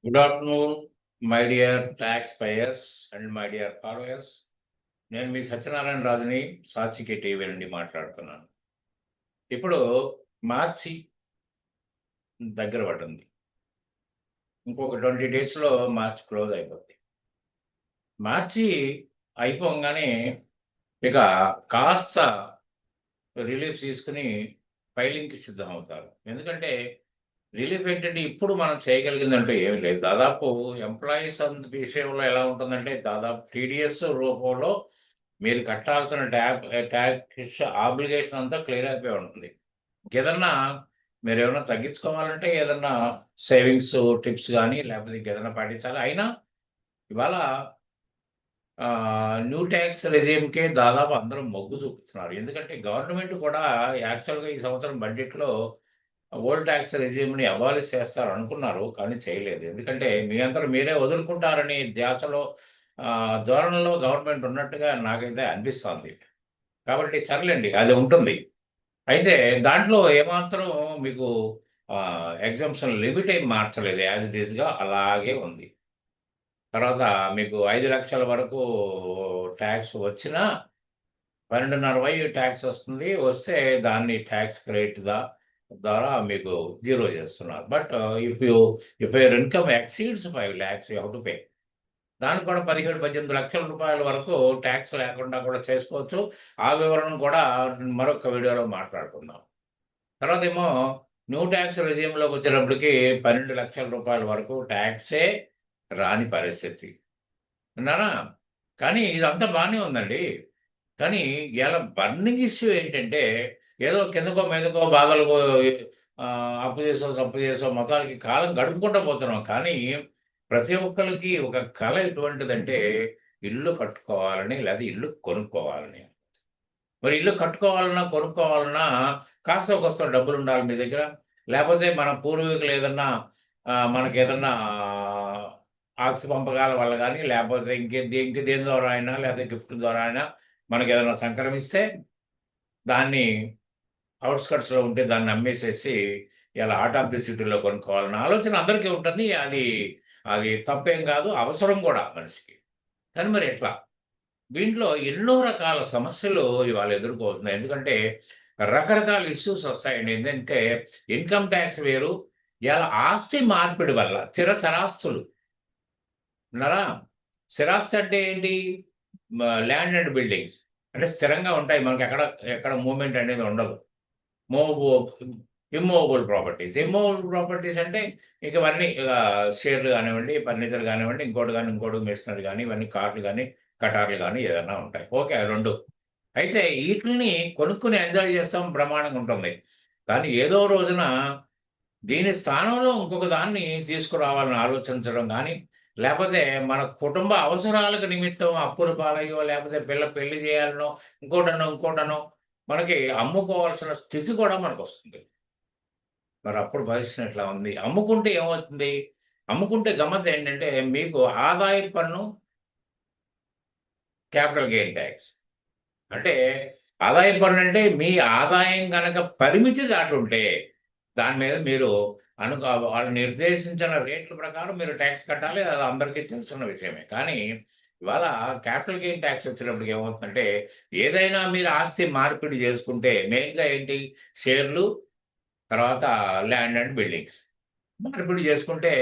Good afternoon my dear taxpayers and my dear followers. నేను మీ సత్యనారాయణ రాజుని సాక్షికి టీవీ నుండి మాట్లాడుతున్నాను. ఇప్పుడు మార్చి దగ్గర పడుతుంది. ఇంకొక 20 డేస్లో మార్చి క్లోజ్ అయిపోద్ది. మార్చి అయిపోగానే ఇక కాస్త రిలీఫ్ తీసుకుని ఫైలింగ్కి సిద్ధం అవుతారు. ఎందుకంటే రిలీఫ్ ఏంటంటే ఇప్పుడు మనం చేయగలిగిందంటూ ఏమి లేదు. దాదాపు ఎంప్లాయీస్ విషయంలో ఎలా ఉంటుందంటే దాదాపు టీడీఎస్ రూపంలో మీరు కట్టాల్సిన ట్యాక్స్ ఆబ్లిగేషన్ అంతా క్లియర్ అయిపోయి ఉంటుంది. ఇంకేదన్నా మీరు ఏమైనా తగ్గించుకోవాలంటే ఏదన్నా సేవింగ్స్ టిప్స్ కానీ లేకపోతే ఇంకేదన్నా పాటించాలి. అయినా ఇవాళ న్యూ ట్యాక్స్ రెజ్యూమ్కే దాదాపు అందరూ మొగ్గు చూపుతున్నారు. ఎందుకంటే గవర్నమెంట్ కూడా యాక్చువల్గా ఈ సంవత్సరం బడ్జెట్లో ఓల్డ్ ట్యాక్స్ రెజ్యూమ్ని అబాలిష్ చేస్తారు అనుకున్నారు, కానీ చేయలేదు. ఎందుకంటే మీ అందరూ మీరే వదులుకుంటారని ధ్యాసలో ధోరణిలో గవర్నమెంట్ ఉన్నట్టుగా నాకైతే అనిపిస్తుంది. కాబట్టి సర్లేండి, అది ఉంటుంది. అయితే దాంట్లో ఏమాత్రం మీకు ఎగ్జామ్షన్ లిమిట్ ఏం మార్చలేదు, యాజ్ ఇట్ ఈస్గా అలాగే ఉంది. తర్వాత మీకు 5 లక్షల వరకు ట్యాక్స్ వచ్చినా 12.5 ట్యాక్స్ వస్తుంది. వస్తే దాన్ని ట్యాక్స్ క్రెడిట్ ద్వారా మీకు జీరో చేస్తున్నారు. But if your income exceeds 5 lakhs you have to pay. దానికి కూడా 17-18 లక్షల రూపాయల వరకు ట్యాక్స్ లేకుండా కూడా చేసుకోవచ్చు. ఆ వివరణ కూడా మరొక వీడియోలో మాట్లాడుకుందాం. తర్వాత ఏమో న్యూ ట్యాక్స్ రెజ్యూమ్లోకి వచ్చేటప్పటికి 12 లక్షల రూపాయల వరకు ట్యాక్సే రాని పరిస్థితి విన్నారా. కానీ ఇదంతా బాగానే ఉందండి. కానీ ఇలా బర్నింగ్ ఇష్యూ ఏంటంటే ఏదో కిందకో మీదకో బాధలకు అప్పు చేసో మొత్తానికి కాలం గడుపుకుంటూ పోతున్నాం. కానీ ప్రతి ఒక్కరికి ఒక కళ ఎటువంటిదంటే ఇల్లు కట్టుకోవాలని లేదా ఇల్లు కొనుక్కోవాలని. మరి ఇల్లు కట్టుకోవాలన్నా కొనుక్కోవాలన్నా కాస్త కొస్త డబ్బులు ఉండాలి మీ దగ్గర. లేకపోతే మన పూర్వీకులు ఏదన్నా మనకేదన్నా ఆస్తి పంపకాల వల్ల కానీ లేకపోతే ఇంక దేని ద్వారా అయినా లేకపోతే గిఫ్ట్ ద్వారా అయినా మనకి ఏదైనా సంక్రమిస్తే దాన్ని అవుట్స్కట్స్లో ఉంటే దాన్ని అమ్మేసేసి ఇలా ఆర్ట్ ఆఫ్ ది సిటీలో కొనుక్కోవాలన్న ఆలోచన అందరికీ ఉంటుంది. అది తప్పేం కాదు, అవసరం కూడా మనిషికి. కానీ మరి ఎట్లా? దీంట్లో ఎన్నో రకాల సమస్యలు ఇవాళ ఎదుర్కోతున్నాయి. ఎందుకంటే రకరకాల ఇష్యూస్ వస్తాయండి. ఎందుకంటే ఇన్కమ్ ట్యాక్స్ వేరు, ఇలా ఆస్తి మార్పిడి వల్ల స్థిరాస్తులు ఉన్నారా. స్థిరాస్తి అంటే ఏంటి? ల్యాండ్ అండ్ బిల్డింగ్స్ అంటే స్థిరంగా ఉంటాయి, మనకి ఎక్కడ మూవ్మెంట్ అనేది ఉండదు. ఇమ్మూవబుల్ ప్రాపర్టీస్ అంటే ఇక ఇవన్నీ షేర్లు కానివ్వండి, ఫర్నిచర్ కానివ్వండి, ఇంకోటి మిషనరీ కానీ, ఇవన్నీ కార్లు కానీ కటార్లు కానీ ఏదైనా ఉంటాయి. ఓకే, రెండు. అయితే వీటిని కొనుక్కుని ఎంజాయ్ చేస్తాం, బ్రహ్మాండంగా ఉంటుంది. కానీ ఏదో రోజున దీని స్థానంలో ఇంకొక దాన్ని తీసుకురావాలని ఆలోచించడం కానీ, లేకపోతే మన కుటుంబ అవసరాలకు నిమిత్తం అప్పుల పాలయ్యో లేకపోతే పెళ్లి చేయాలనో ఇంకోటనో మనకి అమ్ముకోవాల్సిన స్థితి కూడా మనకు వస్తుంది. మరి అప్పుడు పరిస్థితి ఎట్లా ఉంది? అమ్ముకుంటే ఏమవుతుంది? అమ్ముకుంటే గమ్మత్ ఏంటంటే మీకు ఆదాయ పన్ను, క్యాపిటల్ గెయిన్ ట్యాక్స్. అంటే ఆదాయ పన్ను అంటే మీ ఆదాయం కనుక పరిమితి దాటుంటే దాని మీద మీరు వాళ్ళు నిర్దేశించిన రేట్ల ప్రకారం మీరు ట్యాక్స్ కట్టాలి. అది అందరికీ తెలుసున్న విషయమే. కానీ ఇవాళ క్యాపిటల్ గెయిన్ ట్యాక్స్ వచ్చినప్పటికి ఏమవుతుందంటే ఏదైనా మీరు ఆస్తి మార్పిడి చేసుకుంటే మెయిన్గా ఏంటి? షేర్లు, తర్వాత ల్యాండ్ అండ్ బిల్డింగ్స్ మార్పిడి చేసుకుంటే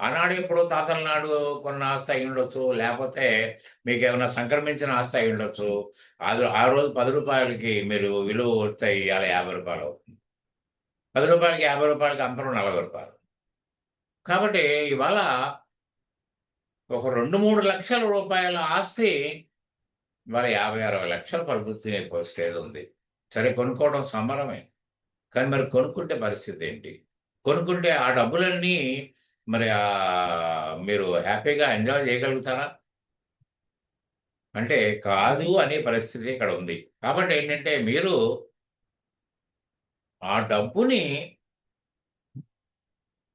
ఆనాడు ఎప్పుడో తాతల నాడు కొన్న ఆస్తి అయి ఉండొచ్చు, లేకపోతే మీకు ఏమైనా సంక్రమించిన ఆస్తి అయి ఉండొచ్చు. ఆ రోజు 10 రూపాయలకి మీరు విలువ వస్తాయి, ఇవాళ 50 రూపాయలు అవుతుంది. 10 రూపాయలకి 50 రూపాయలకి అంతరం 40 రూపాయలు. కాబట్టి ఇవాళ ఒక 2-3 లక్షల రూపాయల ఆస్తి ఇవాళ 50-60 లక్షలు పలుకుతున్న స్టేజ్ ఉంది. సరే, కొనుక్కోవడం సంబరమే. కానీ మరి కొనుక్కుంటే పరిస్థితి ఏంటి? కొనుక్కుంటే ఆ డబ్బులన్నీ మరి మీరు హ్యాపీగా ఎంజాయ్ చేయగలుగుతారా? అంటే కాదు అనే పరిస్థితి ఇక్కడ ఉంది. కాబట్టి ఏంటంటే మీరు ఆ డబ్బుని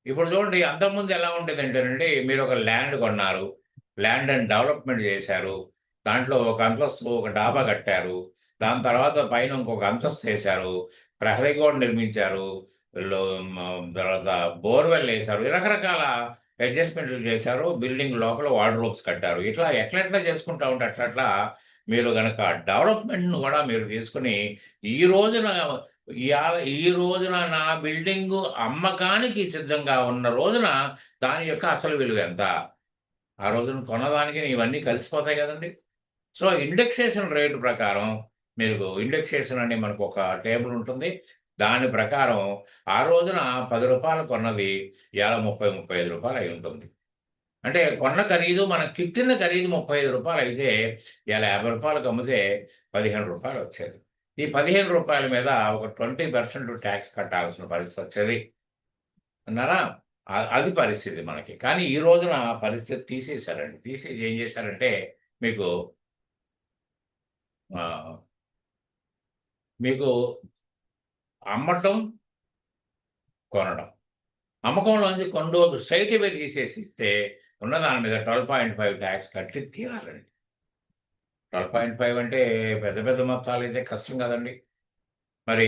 ఇప్పుడు చూడండి, అంతకుముందు ఎలా ఉండేదంటేనండి, మీరు ఒక ల్యాండ్ కొన్నారు, ల్యాండ్ అండ్ డెవలప్మెంట్ చేశారు, దాంట్లో ఒక అంతస్తు ఒక డాబా కట్టారు, దాని తర్వాత పైన ఇంకొక అంతస్తు వేశారు, ప్రహరీ గోడ నిర్మించారు, తర్వాత బోర్వెల్ వేశారు, రకరకాల అడ్జస్ట్మెంట్లు చేశారు, బిల్డింగ్ లోపల వార్డ్రోబ్స్ కట్టారు. ఇట్లా ఎట్లా చేసుకుంటా ఉంటే అట్లా మీరు గనక డెవలప్మెంట్ను కూడా మీరు తీసుకుని ఈ రోజున ఈ రోజున నా బిల్డింగు అమ్మకానికి సిద్ధంగా ఉన్న రోజున దాని యొక్క అసలు విలువ ఎంత, ఆ రోజున కొన్నదానికి ఇవన్నీ కలిసిపోతాయి కదండి. సో ఇండెక్సేషన్ రేటు ప్రకారం మీరు ఇండెక్సేషన్ అని మనకు ఒక టేబుల్ ఉంటుంది. దాని ప్రకారం ఆ రోజున రూ. 10 కొన్నది ఇవాళ రూ. 35 అయి ఉంటుంది. అంటే కొన్న ఖరీదు మన కిట్టిన ఖరీదు రూ. 35 అయితే ఇవాళ రూ. 50 అమ్మితే రూ. 15 వచ్చేది. ఈ రూ. 15 మీద ఒక 20% ట్యాక్స్ కట్టాల్సిన పరిస్థితి వచ్చేది అన్నారా. అది పరిస్థితి మనకి. కానీ ఈ రోజున పరిస్థితి తీసేశారండి. తీసేసి ఏం చేశారంటే మీకు మీకు అమ్మటం, కొనడం, అమ్మకంలోంచి కొనుగోలు స్ట్రైట్ అవే తీసేసి ఇస్తే ఉన్న దాని మీద 12.5 ట్యాక్స్ కట్టి తీరాలండి. 12.5 అంటే పెద్ద పెద్ద మొత్తాలు అయితే కష్టం కదండి. మరి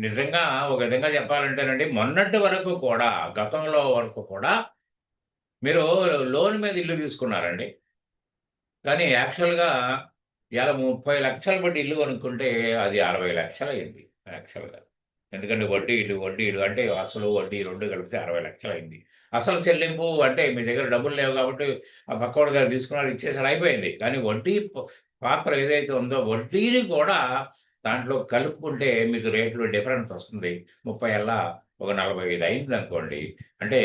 నిజంగా ఒక విధంగా చెప్పాలంటేనండి, మొన్నటి వరకు కూడా, గతంలో వరకు కూడా మీరు లోన్ మీద ఇల్లు తీసుకున్నారండి. కానీ యాక్చువల్‌గా ఇవాళ 30 లక్షలు పెట్టి ఇల్లు కొనుక్కుంటే అది 60 లక్షలు అయింది యాక్చువల్‌గా. ఎందుకంటే వడ్డీలు అంటే అసలు వడ్డీ 2 కలిపితే 60 లక్షలు అయింది. అసలు చెల్లింపు అంటే మీ దగ్గర డబ్బులు లేవు కాబట్టి ఆ పక్కోడి దగ్గర తీసుకున్నారు, ఇచ్చేసారు, అయిపోయింది. కానీ వడ్డీ పాత్ర ఏదైతే ఉందో వడ్డీని కూడా దాంట్లో కలుపుకుంటే మీకు రేట్లు డిఫరెన్స్ వస్తుంది. 30 అల్లా ఒక 45 అయిందనుకోండి. అంటే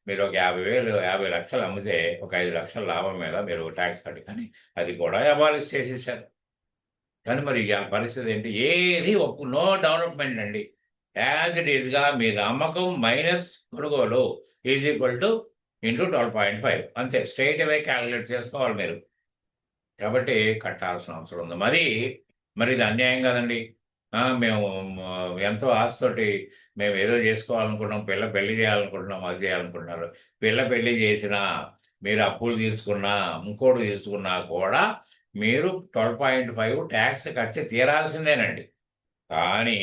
మీరు ఒక 50,000 50 లక్షలు అమ్మితే ఒక 5 లక్షల లాభం మీద మీరు ట్యాక్స్ కట్టి, కానీ అది కూడా అబాలిష్ చేసేసారు. కానీ మరి ఆ పరిస్థితి ఏంటి? ఏది నో డెవలప్మెంట్ అండి. యాజ్ ఇట్ ఈస్‌గా మీరు అమ్మకం మైనస్ కొనుగోలు ఈజ్ ఈక్వల్ టు ఇంటూ 12.5 అంతే. స్ట్రెయిట్ అవే క్యాలిక్యులేట్ చేసుకోవాలి మీరు. కాబట్టి కట్టాల్సిన అవసరం ఉంది. మరి ఇది అన్యాయం కదండి. మేము ఎంతో ఆశతోటి మేము ఏదో చేసుకోవాలనుకుంటున్నాం, పెళ్లి చేయాలనుకుంటున్నాం, అది చేయాలనుకుంటున్నారు. పెళ్లి చేసినా, మీరు అప్పులు తీర్చుకున్నా, ఇంకోటి తీసుకున్నా కూడా మీరు 12.5 ట్యాక్స్ కట్టి తీరాల్సిందేనండి. కానీ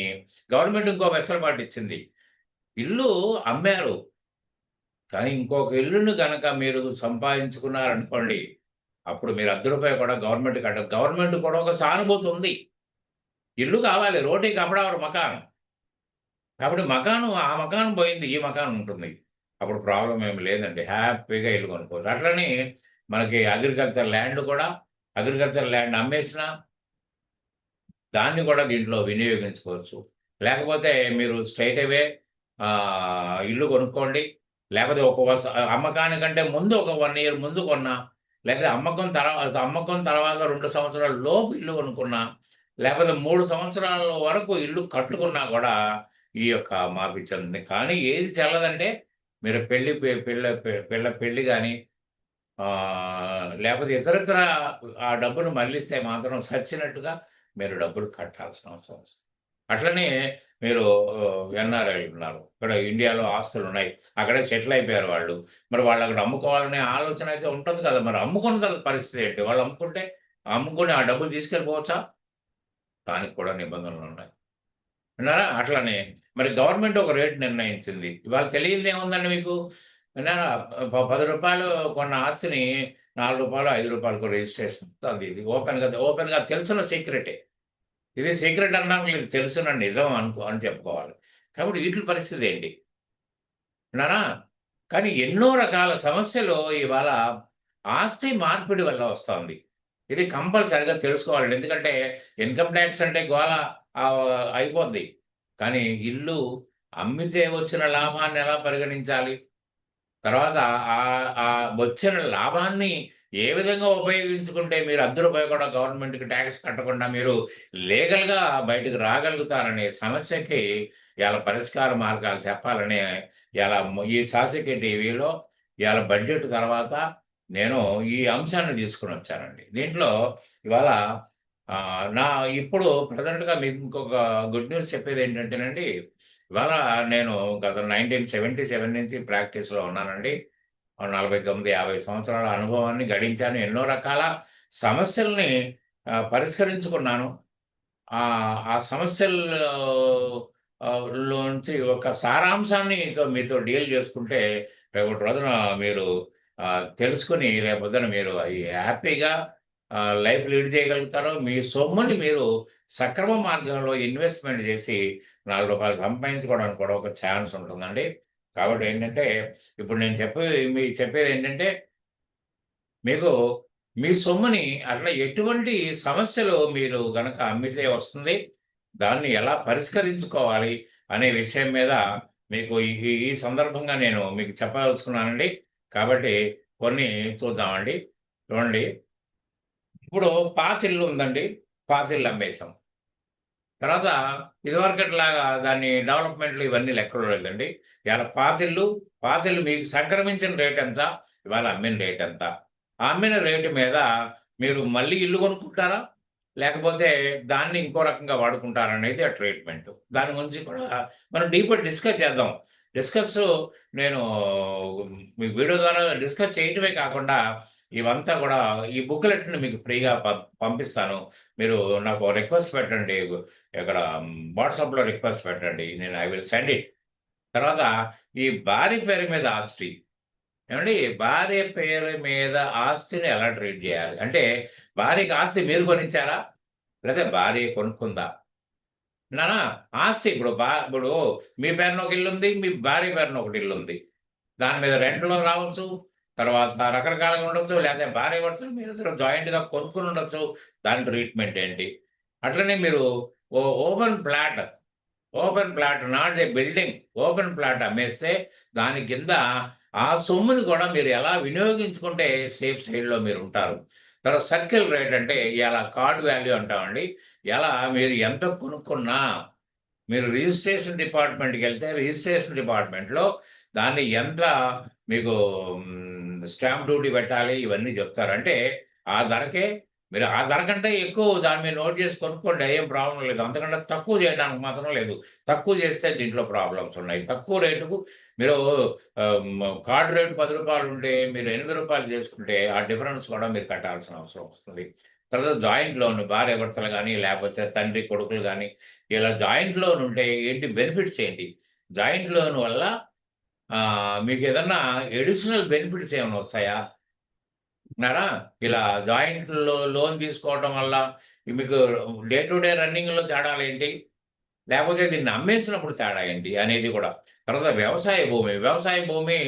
గవర్నమెంట్ ఇంకో వెసులుబాటు ఇచ్చింది. ఇల్లు అమ్మారు, కానీ ఇంకొక ఇల్లును గనక మీరు సంపాదించుకున్నారనుకోండి, అప్పుడు మీరు రూ. 10 కూడా గవర్నమెంట్ కూడా ఒక సానుభూతి ఉంది. ఇల్లు కావాలి, రోటీ కపడా और మకాన్. కాబట్టి ఆ మకాన్ పోయింది, ఈ మకాన్ ఉంటుంది. అప్పుడు ప్రాబ్లమ్ ఏమి లేదండి. హ్యాపీగా ఇల్లు కొనుక్కోవచ్చు. అట్లని మనకి అగ్రికల్చర్ ల్యాండ్ అమ్మేసినా దాన్ని కూడా దీంట్లో వినియోగించుకోవచ్చు. లేకపోతే మీరు స్ట్రెయిట్ అవే ఇల్లు కొనుక్కోండి. లేకపోతే అమ్మకానికంటే ముందు ఒక 1 ఇయర్ ముందు కొన్నా, లేకపోతే అమ్మకం తర్వాత 2 సంవత్సరాల లోపు ఇల్లు కొనుక్కున్నా, లేకపోతే 3 సంవత్సరాల వరకు ఇల్లు కట్టుకున్నా కూడా ఈ యొక్క మార్పు చెందింది. కానీ ఏది చెల్లదంటే మీరు పెళ్లి గాని లేకపోతే ఇతరత్ర ఆ డబ్బును మళ్లిస్తే మాత్రం సచ్చినట్టుగా మీరు డబ్బులు కట్టాల్సిన అవసరం వస్తుంది. అట్లనే మీరు ఎన్ఆర్ఐలు ఉన్నారు. ఇక్కడ ఇండియాలో ఆస్తులున్నాయి. అక్కడే సెటిల్ అయిపోయారు వాళ్ళు. మరి వాళ్ళు అక్కడ అమ్ముకోవాలనే ఆలోచన అయితే ఉంటుంది కదా! మరి అమ్ముకున్న తర్వాత పరిస్థితి ఏంటి? వాళ్ళు అమ్ముకుని ఆ డబ్బులు తీసుకెళ్ళిపోవచ్చా? దానికి కూడా నిబంధనలున్నాయి. విన్నారా? అట్లనే మరి గవర్నమెంట్ ఒక రేట్ నిర్ణయించింది. ఇవాళ తెలియనిదేముందండి మీకు? విన్నారా? రూ. 10 కొన్న ఆస్తిని రూ. 4, రూ. 5 రిజిస్ట్రేషన్. అది ఇది ఓపెన్‌గా తెలిసిన సీక్రెటే. ఇది సీక్రెట్ అనడానికి లేదు, తెలుసున్న నిజం అని చెప్పుకోవాలి. కాబట్టి వీటి పరిస్థితి ఏంటి? విన్నారా? కానీ ఎన్నో రకాల సమస్యలు ఇవాళ ఆస్తి మార్పిడి వల్ల వస్తోంది. ఇది కంపల్సరీగా తెలుసుకోవాలండి. ఎందుకంటే ఇన్‌కమ్ టాక్స్ అంటే గోల అయిపోద్ది. కానీ ఇల్లు అమ్మితే వచ్చిన లాభాన్ని ఎలా పరిగణించాలి? తర్వాత వచ్చిన లాభాన్ని ఏ విధంగా ఉపయోగించుకుంటే మీరు రూ. 10 కూడా గవర్నమెంట్‌కి ట్యాక్స్ కట్టకుండా మీరు లీగల్‌గా బయటకు రాగలుగుతారనే సమస్యకి ఇవాళ పరిష్కార మార్గాలు చెప్పాలని ఇవాళ ఈ శాసకీయ టీవీలో ఇవాళ బడ్జెట్ తర్వాత నేను ఈ అంశాన్ని తీసుకొని వచ్చానండి. దీంట్లో ఇవాళ ఇప్పుడు ప్రెజెంట్‌గా మీకు ఇంకొక గుడ్ న్యూస్ చెప్పేది ఏంటంటేనండి, ఇవాళ నేను గత 1977 నుంచి ప్రాక్టీస్‌లో ఉన్నానండి. 49, 50 సంవత్సరాల అనుభవాన్ని గడించాను. ఎన్నో రకాల సమస్యల్ని పరిష్కరించుకున్నాను. ఆ సమస్యలు లోంచి ఒక సారాంశాన్ని మీతో డీల్ చేసుకుంటే రేపటి రోజున మీరు తెలుసుకొని రేపొద్దున మీరు హ్యాపీగా లైఫ్ లీడ్ చేయగలుగుతారు. మీ సొమ్ముని మీరు సక్రమ మార్గంలో ఇన్వెస్ట్‌మెంట్ చేసి రూ. 4 సంపాదించుకోవడానికి కూడా ఒక ఛాన్స్ ఉంటుందండి. కాబట్టి ఏంటంటే, ఇప్పుడు నేను చెప్పేదేంటంటే, మీకు మీ సొమ్ముని అట్లా ఎటువంటి సమస్యలు మీరు గనక అమ్మితే వస్తుంది, దాన్ని ఎలా పరిష్కరించుకోవాలి అనే విషయం మీద మీకు ఈ ఈ సందర్భంగా నేను మీకు చెప్పదలుచుకున్నానండి. కాబట్టి కొన్ని చూద్దామండి. చూడండి, ఇప్పుడు పాతిల్లు ఉందండి. పాతిల్లు అమ్మేసాం. తర్వాత ఇదివరకట్లాగా దాన్ని డెవలప్‌మెంట్‌లు ఇవన్నీ లెక్కలో లేదండి. ఇయాల పాతిల్లు మీకు సంక్రమించిన రేటెంత? ఇవాళ అమ్మిన రేటెంత? ఆ అమ్మిన రేటు మీద మీరు మళ్ళీ ఇల్లు కొనుక్కుంటారా? లేకపోతే దాన్ని ఇంకో రకంగా వాడుకుంటారనేది ఆ ట్రీట్‌మెంట్. దాని గురించి కూడా మనం డీప్‌గా డిస్కస్ చేద్దాం. డిస్కస్సు నేను మీ వీడియో ద్వారా డిస్కస్ చేయటమే కాకుండా ఇవంతా కూడా ఈ బుక్‌లెట్‌ని మీకు ఫ్రీగా పంపిస్తాను. మీరు నాకు రిక్వెస్ట్ పెట్టండి. ఇక్కడ వాట్సాప్‌లో రిక్వెస్ట్ పెట్టండి. I will send it. తర్వాత ఈ భార్య పేరు మీద ఆస్తి. ఏవండీ, భార్య పేరు మీద ఆస్తిని ఎలా ట్రీట్ చేయాలి? అంటే భార్యకి ఆస్తి మీరు కొనిచ్చారా? లేతే భార్య కొనుక్కుందా? నాన్న, ఆస్తి ఇప్పుడు మీ పేరున ఒక ఇల్లుంది. మీ భార్య పేరున ఒకటి ఇల్లుంది. దాని మీద రెంట్‌లో రావచ్చు. తర్వాత రకరకాలుగా ఉండొచ్చు. లేతే భార్య భర్తలు మీరిద్దరు జాయింట్‌గా కొనుక్కొని ఉండొచ్చు. దాని ట్రీట్‌మెంట్ ఏంటి? అట్లనే మీరు open plot, not a building, open plot అమ్మేస్తే దాని కింద ఆ సొమ్ముని కూడా మీరు ఎలా వినియోగించుకుంటే సేఫ్ సైడ్‌లో మీరుంటారు. తర్వాత సర్కిల్ రేట్ అంటే ఇయాల కార్డ్ వాల్యూ అంటామండి. ఎలా మీరు ఎంత కొనుక్కున్నా మీరు రిజిస్ట్రేషన్ డిపార్ట్‌మెంట్‌కెళ్తే రిజిస్ట్రేషన్ డిపార్ట్‌మెంట్‌లో దాన్ని ఎంత మీకు స్టాంప్ డ్యూటీ పెట్టాలి ఇవన్నీ చెప్తారు. అంటే ఆ ధరకే మీరు ఆ ధర కంటే ఎక్కువ దాని మీద నోట్ చేసి కొనుక్కోండి. ఏం ప్రాబ్లమ్ లేదు. అంతకంటే తక్కువ చేయడానికి మాత్రం లేదు. తక్కువ చేస్తే దీంట్లో ప్రాబ్లమ్స్ ఉన్నాయి. తక్కువ రేటుకు మీరు కార్డ్ రేట్ రూ. 10 ఉంటే మీరు రూ. 8 చేసుకుంటే ఆ డిఫరెన్స్ కూడా మీరు కట్టాల్సిన అవసరం వస్తుంది. తర్వాత జాయింట్ లోన్ భార్యాభర్తలు గాని, లేకపోతే తండ్రి కొడుకులు గాని, ఇలా జాయింట్ లోన్ ఉంటే ఏంటి బెనిఫిట్స్ ఏంటి? జాయింట్ లోన్ వల్ల మీకేదన్నా అడిషనల్ బెనిఫిట్స్ ఏమైనా వస్తాయా? ఉన్నారా? ఇలా జాయింట్‌లో లోన్ తీసుకోవటం వల్ల మీకు డే టు డే రన్నింగ్‌లో తేడాలేంటి? లేకపోతే దీన్ని అమ్మేసినప్పుడు తేడా ఏంటి అనేది కూడా. తర్వాత వ్యవసాయ భూమి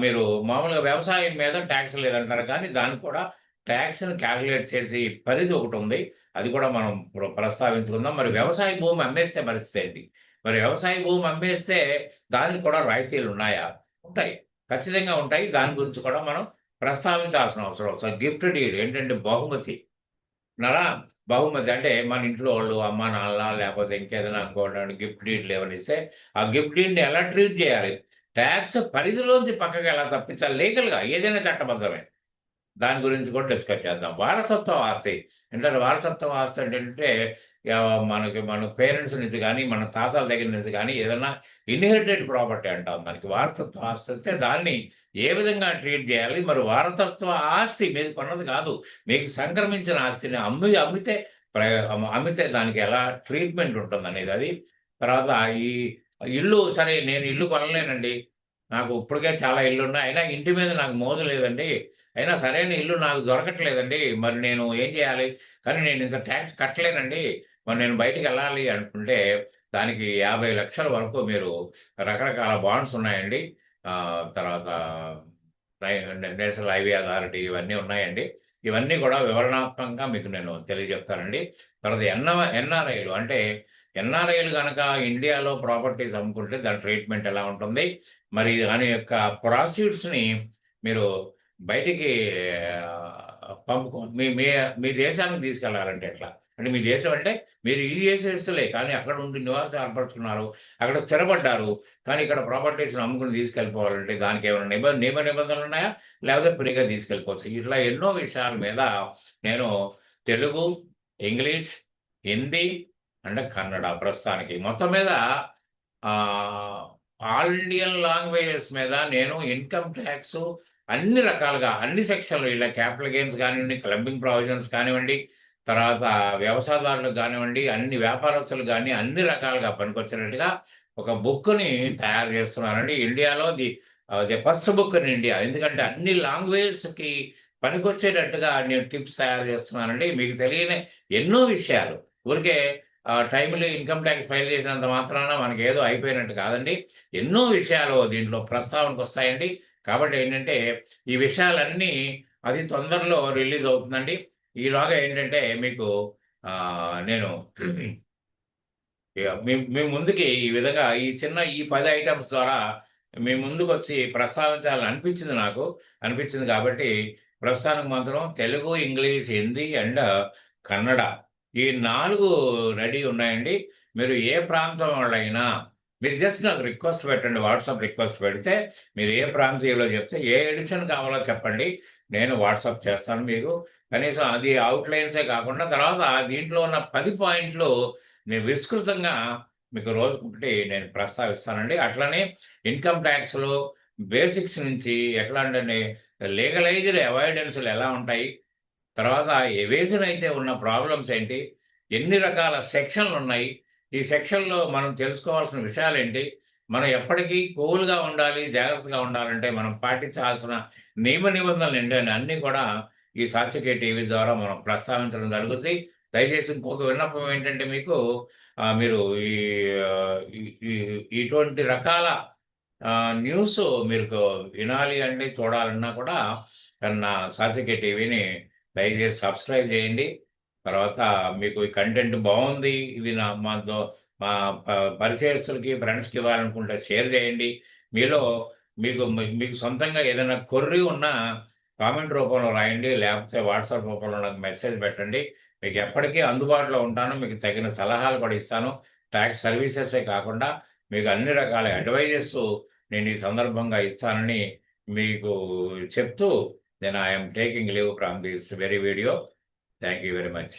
మీరు మామూలుగా వ్యవసాయం మీద టాక్స్ లేదంటారు కానీ దానికి కూడా టాక్స్‌ని కాలిక్యులేట్ చేసి పరిధి ఒకటుంది. అది కూడా మనం ఇప్పుడు ప్రస్తావించుకుందాం. మరి వ్యవసాయ భూమి అమ్మేస్తే పరిస్థితి ఏంటి? మరి వ్యవసాయ భూమి అమ్మేస్తే దానికి కూడా రాయితీలున్నాయా? ఉంటాయి. ఖచ్చితంగా ఉంటాయి. దాని గురించి కూడా మనం ప్రస్తావించాల్సిన అవసరం వస్తది. గిఫ్ట్ డీడ్ ఏంటంటే బహుమతి. ఉన్నారా? బహుమతి అంటే మన ఇంట్లో వాళ్ళు అమ్మా, నాన్న లేకపోతే ఇంకేదైనా ఇంకోటి గిఫ్ట్ డీడ్‌లు ఏమైనా ఇస్తే, ఆ గిఫ్ట్ డీడ్‌ని ఎలా ట్రీట్ చేయాలి? టాక్స్ పరిధిలోంచి పక్కకి ఎలా తప్పించాలి? లీగల్‌గా ఏదైనా చట్టబద్ధమే. దాని గురించి కూడా డిస్కస్ చేద్దాం. వారసత్వ ఆస్తి. ఏంటంటే వారసత్వ ఆస్తి అంటే మన పేరెంట్స్ నుంచి గాని, మన తాతల దగ్గర నుంచి గాని ఏదన్నా ఇన్‌హెరిటెడ్ ప్రాపర్టీ అంటాం దానికి. వారసత్వ ఆస్తి అంటే దాన్ని ఏ విధంగా ట్రీట్ చేయాలి? మరి వారసత్వ ఆస్తి మీరు కొన్నది కాదు. మీకు సంక్రమించిన ఆస్తిని అమ్మితే అమ్మితే దానికి ఎలా ట్రీట్మెంట్ ఉంటుందనేది అది. తర్వాత ఈ సరే, నేను ఇల్లు కొనలేనండి. నాకు ఇప్పటికే చాలా ఇళ్ళున్నాయి. అయినా ఇంటి మీద నాకు మోజు లేదండి. అయినా సరైన ఇల్లు నాకు దొరకట్లేదండి. మరి నేను ఏం చేయాలి? కానీ నేను ఇంత టాక్స్ కట్టలేనండి. మరి నేను బయటికెళ్ళాలి అనుకుంటే, దానికి 50,00,000 వరకు మీరు రకరకాల బాండ్స్ ఉన్నాయండి. తర్వాత నై నేషనల్ హైవే అథారిటీ ఇవన్నీ ఉన్నాయండి. ఇవన్నీ కూడా వివరణాత్మకంగా మీకు నేను తెలియజెప్తానండి. తర్వాత ఎన్ఆర్ఐలు అంటే ఎన్ఆర్ఐలు గనక ఇండియాలో ప్రాపర్టీస్ అమ్ముకుంటే దాని ట్రీట్మెంట్ ఎలా ఉంటుంది? మరి దాని యొక్క ప్రాసీడ్స్‌ని మీరు బయటికి మీ మీ మీ దేశానికి తీసుకెళ్ళాలంటే ఎట్లా? అంటే మీ దేశం అంటే మీరు ఈ దేశస్తులే కానీ అక్కడ ఉండి నివాసం ఏర్పరచుకున్నారు. అక్కడ స్థిరపడ్డారు. కానీ ఇక్కడ ప్రాపర్టీస్‌ని అమ్ముకుని తీసుకెళ్ళిపోవాలంటే దానికేమైనా నిబంధనలున్నాయా? లేకపోతే ఫ్రీగా తీసుకెళ్ళిపోవచ్చా? ఇట్లా ఎన్నో విషయాల మీద నేను తెలుగు, ఇంగ్లీష్, హిందీ అండ్ కన్నడ ప్రస్తుతానికి మొత్తం మీద ఆహ్, ఆల్ ఇండియన్ లాంగ్వేజెస్ మీద నేను ఇన్‌కమ్ టాక్సు అన్ని రకాలుగా, అన్ని సెక్షన్‌లు ఇలా క్యాపిటల్ గెయిన్స్ కానివ్వండి, క్లబ్బింగ్ ప్రొవిజన్స్ కానివ్వండి, తర్వాత వ్యవసాయదారులకు గానివ్వండి, అన్ని వ్యాపారస్తులకు గాని అన్ని రకాలుగా పనికొచ్చేటట్టుగా ఒక బుక్‌ని తయారు చేస్తున్నానండి. ఇండియాలో the first book in India. ఎందుకంటే అన్ని లాంగ్వేజెస్‌కి పనికొచ్చేటట్టుగా నేను టిప్స్ తయారు చేస్తున్నానండి. మీకు తెలియని ఎన్నో విషయాలు. ఊరికే టైమ్‌లీ ఇన్‌కమ్ టాక్స్ ఫైల్ చేసినంత మాత్రాన మనకేదో అయిపోయినట్టు కాదండి. ఎన్నో విషయాలు దీంట్లో ప్రస్తావనకొస్తాయండి. కాబట్టి ఏంటంటే, ఈ విషయాలన్నీ అతి తొందరలో రిలీజ్ అవుతుందండి. ఈలోగా ఏంటంటే మీకు నేను మీ ముందుకి ఈ విధంగా ఈ 10 ఐటెమ్స్ ద్వారా మీ ముందుకొచ్చి ప్రస్తావించాలని అనిపించింది నాకు. అనిపించింది కాబట్టి ప్రస్తుతానికి మాత్రం తెలుగు, ఇంగ్లీష్, హిందీ అండ్ కన్నడ ఈ 4 రెడీ ఉన్నాయండి. మీరు ఏ ప్రాంతం వాళ్ళైనా మీరు జస్ట్ నాకు రిక్వెస్ట్ పెట్టండి. వాట్సాప్ రిక్వెస్ట్ పెడితే మీరు ఏ ప్రాంతీయులో చెప్తే ఏ ఎడిషన్ కావాలో చెప్పండి. నేను వాట్సాప్ చేస్తాను మీకు. కనీసం అది ఔట్‌లైన్సే కాకుండా తర్వాత దీంట్లో ఉన్న 10 పాయింట్లు నేను విస్తృతంగా మీకు రోజుకొకటి నేను ప్రస్తావిస్తానండి. అట్లనే ఇన్‌కమ్ టాక్స్‌లో బేసిక్స్ నుంచి ఎట్లాంటంటే లీగలైజ్డ్ అవాయిడెన్స్‌లు ఎలా ఉంటాయి? తర్వాత ఎవేజన్ అయితే ఉన్న ప్రాబ్లమ్స్ ఏంటి? ఎన్ని రకాల సెక్షన్‌లున్నాయి? ఈ సెక్షన్‌లో మనం తెలుసుకోవాల్సిన విషయాలేంటి? మనం ఎప్పటికీ కూల్‌గా ఉండాలి, జాగ్రత్తగా ఉండాలంటే మనం పాటించాల్సిన నియమ నిబంధనలు ఏంటని అన్నీ కూడా ఈ సాత్విక టీవీ ద్వారా మనం ప్రస్తావించడం జరుగుద్ది. దయచేసి ఇంకొక విన్నపం ఏంటంటే మీకు మీరు ఈ ఆహ్, ఈ ఈ ఇటువంటి రకాల న్యూస్ మీరు వినాలి అండి, చూడాలన్నా కూడా నా సాత్విక టీవీని దయచేసి సబ్స్క్రైబ్ చేయండి. తర్వాత మీకు ఈ కంటెంట్ బావుంది. ఇది మా పరిచయస్తులకి, ఫ్రెండ్స్‌కి ఇవ్వాలనుకుంటే షేర్ చేయండి. మీలో మీకు సొంతంగా ఏదైనా కొర్రీ ఉన్నా కామెంట్ రూపంలో రాయండి. లేకపోతే వాట్సాప్ రూపంలో నాకు మెసేజ్ పెట్టండి. మీకు ఎప్పటికీ అందుబాటులో ఉంటాను. మీకు తగిన సలహాలు కూడా ఇస్తాను. టాక్స్ సర్వీసెసే కాకుండా మీకు అన్ని రకాల అడ్వైజెస్ నేను ఈ సందర్భంగా ఇస్తానని మీకు చెప్తూ, then I am taking leave from this very video. Thank you very much.